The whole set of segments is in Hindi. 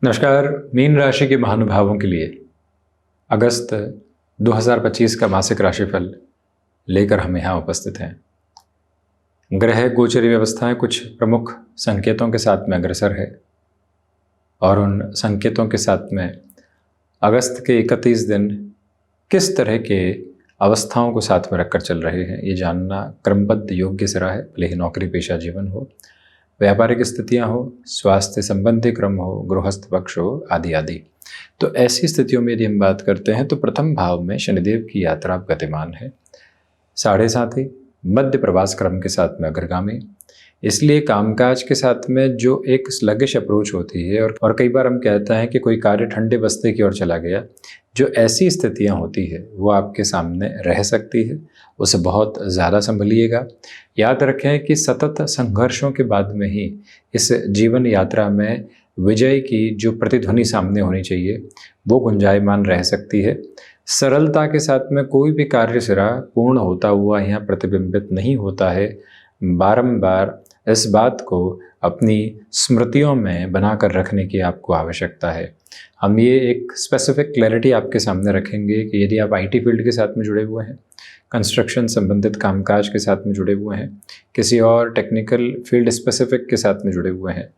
नमस्कार। मीन राशि के महानुभावों के लिए अगस्त 2025 का मासिक राशिफल लेकर हम यहाँ उपस्थित हैं। ग्रह गोचरी व्यवस्थाएं कुछ प्रमुख संकेतों के साथ में अग्रसर है और उन संकेतों के साथ में अगस्त के 31 दिन किस तरह के अवस्थाओं को साथ में रखकर चल रहे हैं, ये जानना क्रमबद्ध योग्य सिरा है। भले ही नौकरी पेशा जीवन हो, व्यापारिक स्थितियां हो, स्वास्थ्य संबंधी क्रम हो, गृहस्थ पक्ष हो, आदि आदि। तो ऐसी स्थितियों में यदि हम बात करते हैं तो प्रथम भाव में शनिदेव की यात्रा गतिमान है, 7.5 मध्य प्रवास क्रम के साथ में अग्रगामी। इसलिए कामकाज के साथ में जो एक स्लगिश अप्रोच होती है और कई बार हम कहते हैं कि कोई कार्य ठंडे बस्ते की ओर चला गया, जो ऐसी स्थितियां होती है वो आपके सामने रह सकती है, उसे बहुत ज़्यादा संभलिएगा। याद रखें कि सतत संघर्षों के बाद में ही इस जीवन यात्रा में विजय की जो प्रतिध्वनि सामने होनी चाहिए वो गुंजायमान रह सकती है। सरलता के साथ में कोई भी कार्य सिरा पूर्ण होता हुआ यहाँ प्रतिबिंबित नहीं होता है। बारंबार इस बात को अपनी स्मृतियों में बनाकर रखने की आपको आवश्यकता है। हम ये एक स्पेसिफिक क्लैरिटी आपके सामने रखेंगे कि यदि आप आईटी फील्ड के साथ में जुड़े हुए हैं, कंस्ट्रक्शन संबंधित कामकाज के साथ में जुड़े हुए हैं, किसी और टेक्निकल फील्ड स्पेसिफिक के साथ में जुड़े हुए हैं,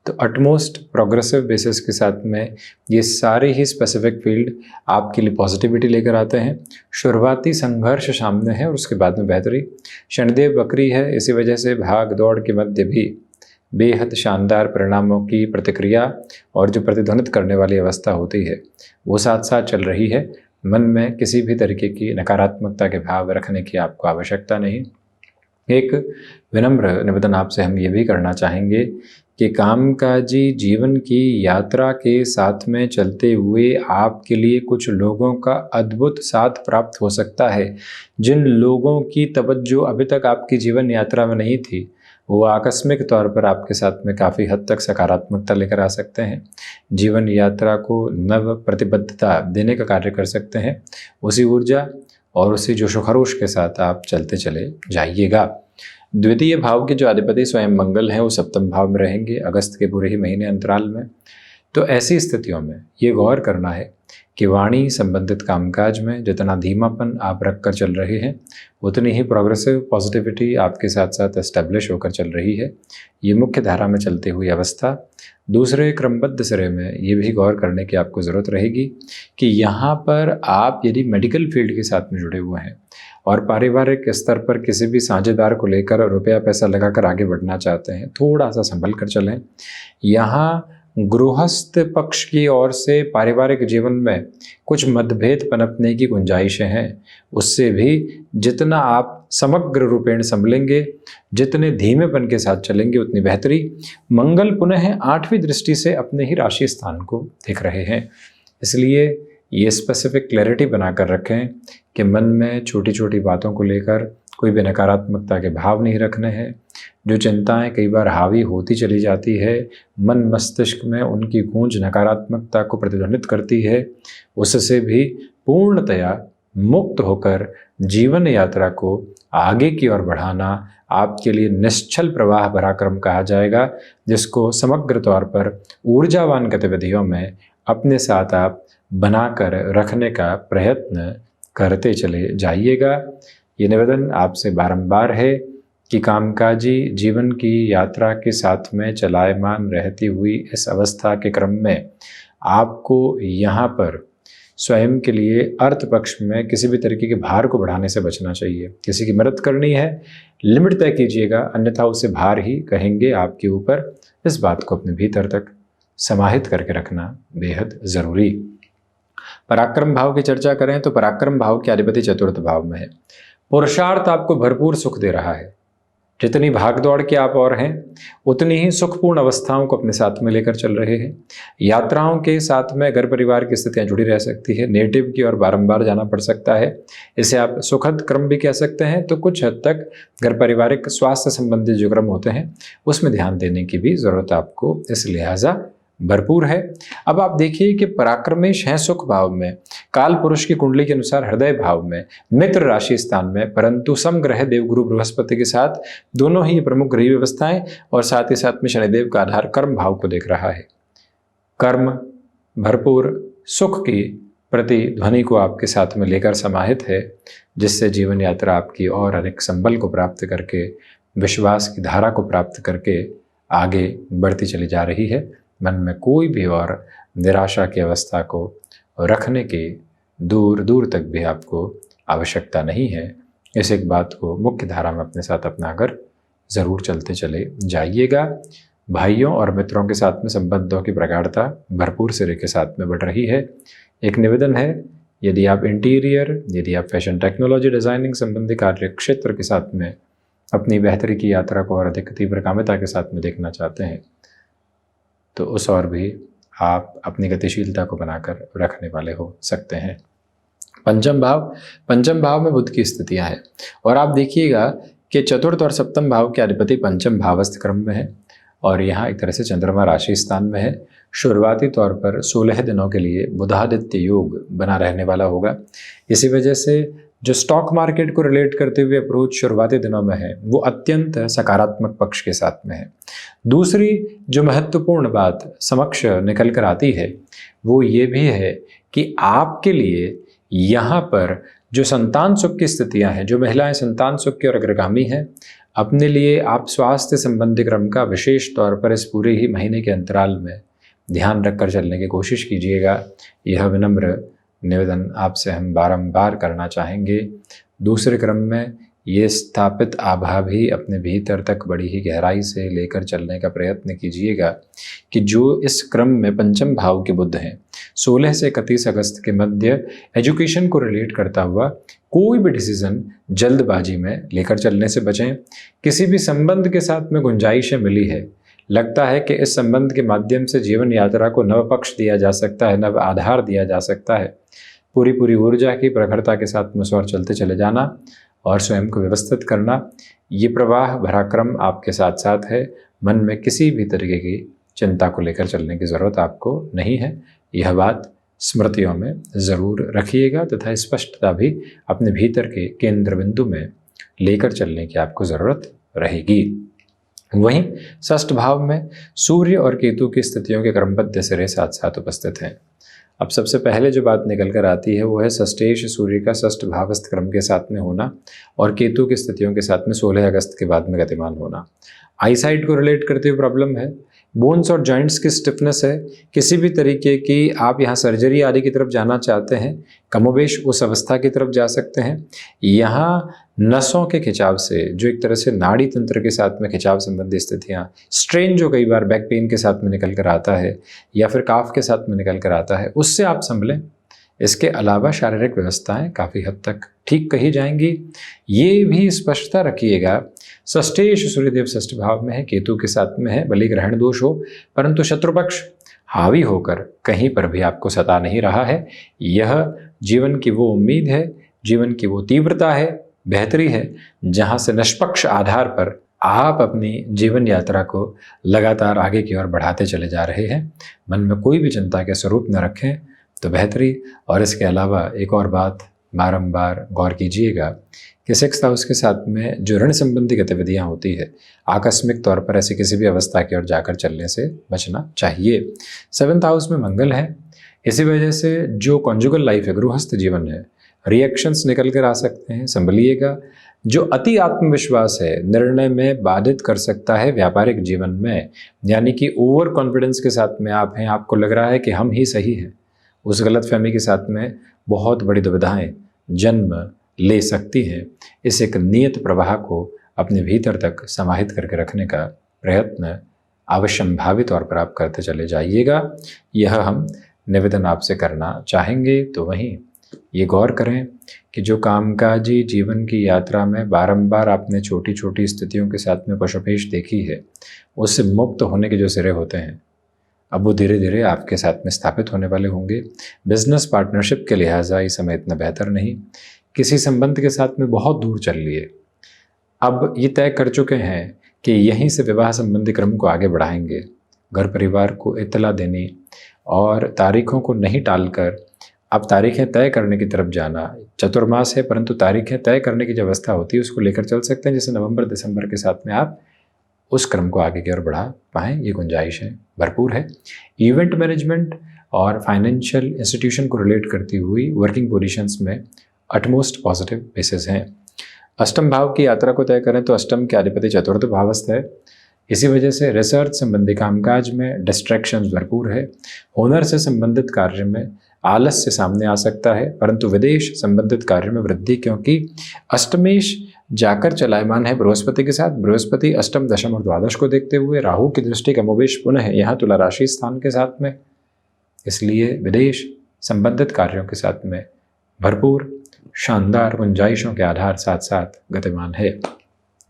तो अटमोस्ट प्रोग्रेसिव बेसिस के साथ में ये सारे ही स्पेसिफिक फील्ड आपके लिए पॉजिटिविटी लेकर आते हैं। शुरुआती संघर्ष सामने है और उसके बाद में बेहतरी। शनिदेव वक्री है, इसी वजह से भाग दौड़ के मध्य भी बेहद शानदार परिणामों की प्रतिक्रिया और जो प्रतिध्वनित करने वाली अवस्था होती है वो साथ साथ चल रही है। मन में किसी भी तरीके की नकारात्मकता के भाव रखने की आपको आवश्यकता नहीं। एक विनम्र निवेदन आपसे हम ये भी करना चाहेंगे कि कामकाजी जीवन की यात्रा के साथ में चलते हुए आपके लिए कुछ लोगों का अद्भुत साथ प्राप्त हो सकता है। जिन लोगों की तवज्जो अभी तक आपकी जीवन यात्रा में नहीं थी, वो आकस्मिक तौर पर आपके साथ में काफ़ी हद तक सकारात्मकता लेकर आ सकते हैं, जीवन यात्रा को नव प्रतिबद्धता देने का कार्य कर सकते हैं। उसी ऊर्जा और उसी जोश खरोश के साथ आप चलते चले जाइएगा। द्वितीय भाव के जो अधिपति स्वयं मंगल हैं वो सप्तम भाव में रहेंगे अगस्त के पूरे ही महीने अंतराल में। तो ऐसी स्थितियों में ये गौर करना है कि वाणी संबंधित कामकाज में जितना धीमापन आप रख कर चल रहे हैं उतनी ही प्रोग्रेसिव पॉजिटिविटी आपके साथ साथ एस्टेब्लिश होकर चल रही है। ये मुख्य धारा में चलती हुई अवस्था। दूसरे क्रमबद्ध सिरे में ये भी गौर करने की आपको ज़रूरत रहेगी कि यहाँ पर आप यदि मेडिकल फील्ड के साथ में जुड़े हुए हैं और पारिवारिक स्तर पर किसी भी साझेदार को लेकर रुपया पैसा लगाकर आगे बढ़ना चाहते हैं, थोड़ा सा संभल कर चलें। यहाँ गृहस्थ पक्ष की ओर से पारिवारिक जीवन में कुछ मतभेद पनपने की गुंजाइशें हैं, उससे भी जितना आप समग्र रूपेण संभलेंगे, जितने धीमेपन के साथ चलेंगे उतनी बेहतरी। मंगल पुनः 8वीं दृष्टि से अपने ही राशि स्थान को देख रहे हैं, इसलिए ये स्पेसिफिक क्लैरिटी बनाकर रखें कि मन में छोटी छोटी बातों को लेकर कोई भी नकारात्मकता के भाव नहीं रखने हैं। जो चिंताएं कई बार हावी होती चली जाती है, मन मस्तिष्क में उनकी गूंज नकारात्मकता को प्रतिध्वनित करती है, उससे भी पूर्णतया मुक्त होकर जीवन यात्रा को आगे की ओर बढ़ाना आपके लिए निश्चल प्रवाह भरा क्रम कहा जाएगा, जिसको समग्र तौर पर ऊर्जावान गतिविधियों में अपने साथ आप बनाकर रखने का प्रयत्न करते चले जाइएगा। ये निवेदन आपसे बारंबार है कि कामकाजी जीवन की यात्रा के साथ में चलायमान रहती हुई इस अवस्था के क्रम में आपको यहाँ पर स्वयं के लिए अर्थ पक्ष में किसी भी तरीके के भार को बढ़ाने से बचना चाहिए। किसी की मदद करनी है, लिमिट तय कीजिएगा, अन्यथा उसे भार ही कहेंगे आपके ऊपर। इस बात को अपने भीतर तक समाहित करके रखना बेहद ज़रूरी। पराक्रम भाव की चर्चा करें तो पराक्रम भाव के अधिपति चतुर्थ भाव में है। पुरुषार्थ आपको भरपूर सुख दे रहा है। जितनी भागदौड़ के आप और हैं उतनी ही सुखपूर्ण अवस्थाओं को अपने साथ में लेकर चल रहे हैं। यात्राओं के साथ में घर परिवार की स्थितियां जुड़ी रह सकती है, नेटिव की ओर बारंबार जाना पड़ सकता है, इसे आप सुखद क्रम भी कह सकते हैं। तो कुछ हद तक घर पारिवारिक स्वास्थ्य संबंधी जो क्रम होते हैं उसमें ध्यान देने की भी ज़रूरत आपको इस लिहाजा भरपूर है। अब आप देखिए कि पराक्रमेश हैं सुख भाव में, काल पुरुष की कुंडली के अनुसार हृदय भाव में, मित्र राशि स्थान में, परंतु समग्रह देवगुरु बृहस्पति के साथ दोनों ही प्रमुख ग्रह व्यवस्थाएं और साथ ही साथ में शनिदेव का आधार कर्म भाव को देख रहा है। कर्म भरपूर सुख की प्रतिध्वनि को आपके साथ में लेकर समाहित है, जिससे जीवन यात्रा आपकी और अधिक संबल को प्राप्त करके, विश्वास की धारा को प्राप्त करके आगे बढ़ती चली जा रही है। मन में कोई भी और निराशा की अवस्था को रखने की दूर दूर तक भी आपको आवश्यकता नहीं है। इस एक बात को मुख्य धारा में अपने साथ अपनाकर ज़रूर चलते चले जाइएगा। भाइयों और मित्रों के साथ में संबंधों की प्रगाढ़ता भरपूर सिरे के साथ में बढ़ रही है। एक निवेदन है, यदि आप इंटीरियर, यदि आप फैशन टेक्नोलॉजी डिज़ाइनिंग संबंधी कार्य क्षेत्र के साथ में अपनी बेहतरी की यात्रा को और अधिक तीव्र कामिता के साथ में देखना चाहते हैं, तो उस और भी आप अपनी गतिशीलता को बनाकर रखने वाले हो सकते हैं। पंचम भाव में बुध की स्थितियां हैं और आप देखिएगा कि चतुर्थ और सप्तम भाव के अधिपति पंचम भावस्थ क्रम में है और यहाँ एक तरह से चंद्रमा राशि स्थान में है। शुरुआती तौर पर 16 दिनों के लिए बुधादित्य योग बना रहने वाला होगा। इसी वजह से जो स्टॉक मार्केट को रिलेट करते हुए अप्रोच शुरुआती दिनों में है वो अत्यंत सकारात्मक पक्ष के साथ में है। दूसरी जो महत्वपूर्ण बात समक्ष निकल कर आती है वो ये भी है कि आपके लिए यहाँ पर जो संतान सुख की स्थितियाँ हैं, जो महिलाएं संतान सुख की और अग्रगामी हैं, अपने लिए आप स्वास्थ्य संबंधी क्रम का विशेष तौर पर इस पूरे ही महीने के अंतराल में ध्यान रखकर चलने की कोशिश कीजिएगा। यह विनम्र निवेदन आपसे हम बारंबार करना चाहेंगे। दूसरे क्रम में ये स्थापित आभा भी अपने भीतर तक बड़ी ही गहराई से लेकर चलने का प्रयत्न कीजिएगा कि जो इस क्रम में पंचम भाव के बुध हैं, 16 से 31 अगस्त के मध्य एजुकेशन को रिलेट करता हुआ कोई भी डिसीजन जल्दबाजी में लेकर चलने से बचें। किसी भी संबंध के साथ में गुंजाइशें मिली है, लगता है कि इस संबंध के माध्यम से जीवन यात्रा को नव पक्ष दिया जा सकता है, नव आधार दिया जा सकता है, पूरी ऊर्जा की प्रखरता के साथ में और चलते चले जाना और स्वयं को व्यवस्थित करना। ये प्रवाह भरा क्रम आपके साथ साथ है। मन में किसी भी तरीके की चिंता को लेकर चलने की ज़रूरत आपको नहीं है। यह बात स्मृतियों में ज़रूर रखिएगा तथा स्पष्टता भी अपने भीतर के केंद्र बिंदु में लेकर चलने की आपको ज़रूरत रहेगी। वहीं षष्ठ भाव में सूर्य और केतु की स्थितियों के क्रमबद्ध सिरे साथ साथ उपस्थित हैं। अब सबसे पहले जो बात निकल कर आती है वो है षष्ठेश सूर्य का षष्ठ भावस्थ क्रम के साथ में होना और केतु की स्थितियों के साथ में 16 अगस्त के बाद में गतिमान होना। आईसाइट को रिलेट करते हुए प्रॉब्लम है, बोन्स और जॉइंट्स की स्टिफनेस है। किसी भी तरीके की आप यहाँ सर्जरी आदि की तरफ जाना चाहते हैं, कमोबेश उस अवस्था की तरफ जा सकते हैं। यहाँ नसों के खिंचाव से, जो एक तरह से नाड़ी तंत्र के साथ में खिंचाव संबंधी स्थितियाँ, स्ट्रेन जो कई बार बैक पेन के साथ में निकल कर आता है या फिर काफ के साथ में निकल कर आता है, उससे आप संभलें। इसके अलावा शारीरिक व्यवस्थाएं काफ़ी हद तक ठीक कही जाएंगी। ये भी स्पष्टता रखिएगा, षष्ठेश सूर्यदेव षष्ठ भाव में है, केतु के साथ में है, भले ग्रहण दोष हो परंतु शत्रुपक्ष हावी होकर कहीं पर भी आपको सता नहीं रहा है। यह जीवन की वो उम्मीद है, जीवन की वो तीव्रता है, बेहतरी है, जहाँ से निष्पक्ष आधार पर आप अपनी जीवन यात्रा को लगातार आगे की ओर बढ़ाते चले जा रहे हैं। मन में कोई भी चिंता के स्वरूप न रखें तो बेहतरी। और इसके अलावा एक और बात बारंबार गौर कीजिएगा कि 6th हाउस के साथ में जो ऋण संबंधी गतिविधियां होती है, आकस्मिक तौर पर ऐसी किसी भी अवस्था की ओर जाकर चलने से बचना चाहिए। 7th हाउस में मंगल है, इसी वजह से जो कॉन्जुगल लाइफ है, गृहस्थ जीवन है, रिएक्शंस निकल कर आ सकते हैं, संभलिएगा। जो अति आत्मविश्वास है निर्णय में बाधित कर सकता है व्यापारिक जीवन में, यानी कि ओवर कॉन्फिडेंस के साथ में आप हैं, आपको लग रहा है कि हम ही सही हैं, उस गलतफहमी के साथ में बहुत बड़ी दुविधाएं जन्म ले सकती हैं। इस एक नियत प्रवाह को अपने भीतर तक समाहित करके रखने का प्रयत्न अवश्यंभावी तौर पर आप करते चले जाइएगा। यह हम निवेदन आपसे करना चाहेंगे। तो वहीं ये गौर करें कि जो कामकाजी जीवन की यात्रा में बारंबार आपने छोटी छोटी स्थितियों के साथ में पशुपेश देखी है, उससे मुक्त होने के जो सिरे होते हैं अब वो धीरे धीरे आपके साथ में स्थापित होने वाले होंगे। बिजनेस पार्टनरशिप के लिहाजा इस समय इतना बेहतर नहीं। किसी संबंध के साथ में बहुत दूर चल लिए, अब ये तय कर चुके हैं कि यहीं से विवाह संबंधी क्रम को आगे बढ़ाएंगे। घर परिवार को इत्तला देनी और तारीखों को नहीं टालकर अब तारीखें तय करने की तरफ जाना। चतुर्मास है परंतु तारीखें तय करने की जो अवस्था होती है उसको लेकर चल सकते हैं, जैसे नवंबर दिसंबर के साथ में आप उस क्रम को आगे की ओर बढ़ा पाएँ, ये गुंजाइशें भरपूर है। इवेंट मैनेजमेंट और फाइनेंशियल इंस्टीट्यूशन को रिलेट करती हुई वर्किंग पोजीशंस में अटमोस्ट पॉजिटिव बेसिस हैं। अष्टम भाव की यात्रा को तय करें तो अष्टम के अधिपति चतुर्थ भावस्थ है। इसी वजह से रिसर्च संबंधी कामकाज में डिस्ट्रैक्शंस भरपूर है। हुनर से संबंधित कार्य में आलस्य सामने आ सकता है, परंतु विदेश संबंधित कार्य में वृद्धि, क्योंकि अष्टमेश जाकर चलायमान है बृहस्पति के साथ। बृहस्पति अष्टम, दशम और द्वादश को देखते हुए राहु की दृष्टि कमोवेश पुनः है यहाँ तुला राशि स्थान के साथ में, इसलिए विदेश संबंधित कार्यों के साथ में भरपूर शानदार गुंजाइशों के आधार साथ साथ गतिमान है।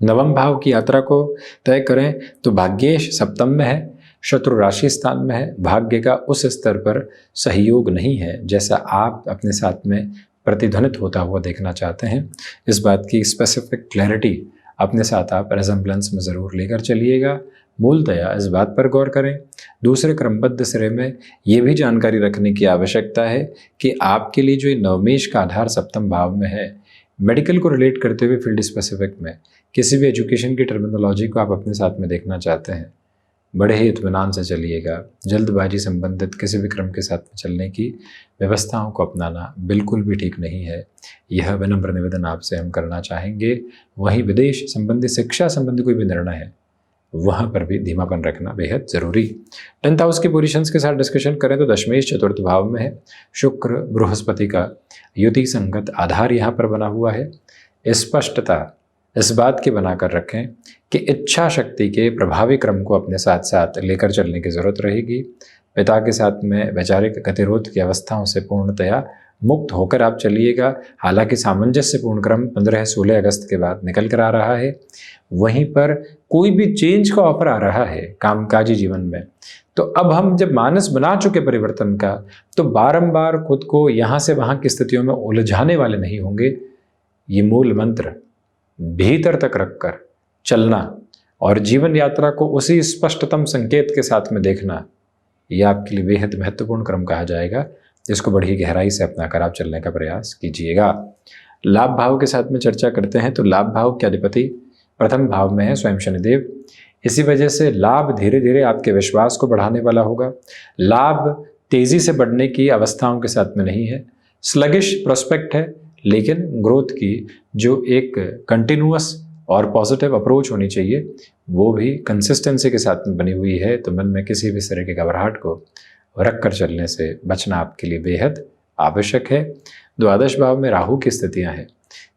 नवम भाव की यात्रा को तय करें तो भाग्येश सप्तम में है, शत्रु राशि स्थान में है। भाग्य का उस स्तर पर सहयोग नहीं है जैसा आप अपने साथ में प्रतिध्वनित होता हुआ देखना चाहते हैं। इस बात की स्पेसिफिक क्लैरिटी अपने साथ आप रेजम्बलेंस में ज़रूर लेकर चलिएगा। मूलतया इस बात पर गौर करें। दूसरे क्रमबद्ध सिरे में ये भी जानकारी रखने की आवश्यकता है कि आपके लिए जो ये नवमेश का आधार सप्तम भाव में है, मेडिकल को रिलेट करते हुए फील्ड स्पेसिफिक में किसी भी एजुकेशन की टर्मिनोलॉजी को आप अपने साथ में देखना चाहते हैं, बड़े ही इत्मीनान से चलिएगा। जल्दबाजी संबंधित किसी भी क्रम के साथ में चलने की व्यवस्थाओं को अपनाना बिल्कुल भी ठीक नहीं है। यह विनम्र निवेदन आपसे हम करना चाहेंगे। वहीं विदेश संबंधी, शिक्षा संबंधी कोई भी निर्णय है, वहाँ पर भी धीमापन रखना बेहद ज़रूरी। 10th हाउस की पोजीशंस के साथ डिस्कशन करें तो दशमेश चतुर्थ भाव में है। शुक्र बृहस्पति का युति संगत आधार यहाँ पर बना हुआ है। स्पष्टता इस बात की बनाकर रखें कि इच्छा शक्ति के प्रभावी क्रम को अपने साथ साथ लेकर चलने की ज़रूरत रहेगी। पिता के साथ में वैचारिक गतिरोध की अवस्थाओं से पूर्णतया मुक्त होकर आप चलिएगा। हालांकि सामंजस्यपूर्ण क्रम 15-16 अगस्त के बाद निकल कर आ रहा है। वहीं पर कोई भी चेंज का ऑफर आ रहा है कामकाजी जीवन में, तो अब हम जब मानस बना चुके परिवर्तन का, तो बारंबार खुद को यहाँ से वहाँ की स्थितियों में उलझाने वाले नहीं होंगे। ये मूल मंत्र भीतर तक रखकर चलना और जीवन यात्रा को उसी स्पष्टतम संकेत के साथ में देखना, यह आपके लिए बेहद महत्वपूर्ण क्रम कहा जाएगा, जिसको बड़ी गहराई से अपनाकर आप चलने का प्रयास कीजिएगा। लाभ भाव के साथ में चर्चा करते हैं तो लाभ भाव के अधिपति प्रथम भाव में है स्वयं शनिदेव। इसी वजह से लाभ धीरे धीरे आपके विश्वास को बढ़ाने वाला होगा। लाभ तेजी से बढ़ने की अवस्थाओं के साथ में नहीं है, स्लगिश प्रोस्पेक्ट है, लेकिन ग्रोथ की जो एक कंटिन्यूअस और पॉजिटिव अप्रोच होनी चाहिए वो भी कंसिस्टेंसी के साथ में बनी हुई है। तो मन में किसी भी तरह की घबराहट को रख कर चलने से बचना आपके लिए बेहद आवश्यक है। द्वादश भाव में राहु की स्थितियां हैं।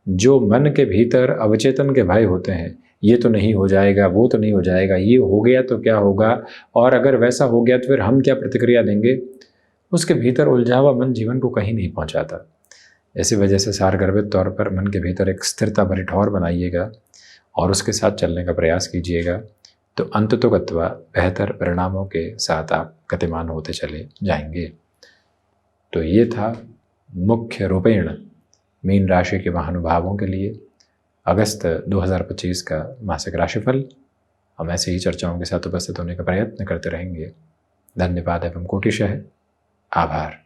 जो मन के भीतर अवचेतन के भय होते हैं, ये तो नहीं हो जाएगा, वो तो नहीं हो जाएगा, ये हो गया तो क्या होगा, और अगर वैसा हो गया तो फिर हम क्या प्रतिक्रिया देंगे, उसके भीतर उलझा हुआ मन जीवन को कहीं नहीं पहुंचाता। इसी वजह से सारगर्भित तौर पर मन के भीतर एक स्थिरता भरी ठौर बनाइएगा और उसके साथ चलने का प्रयास कीजिएगा, तो अंततोगत्वा बेहतर परिणामों के साथ आप गतिमान होते चले जाएंगे। तो ये था मुख्य रूपेण मीन राशि के महानुभावों के लिए अगस्त 2025 का मासिक राशिफल। हम ऐसे ही चर्चाओं के साथ उपस्थित होने का प्रयत्न करते रहेंगे। धन्यवाद एवं कोटिशः आभार।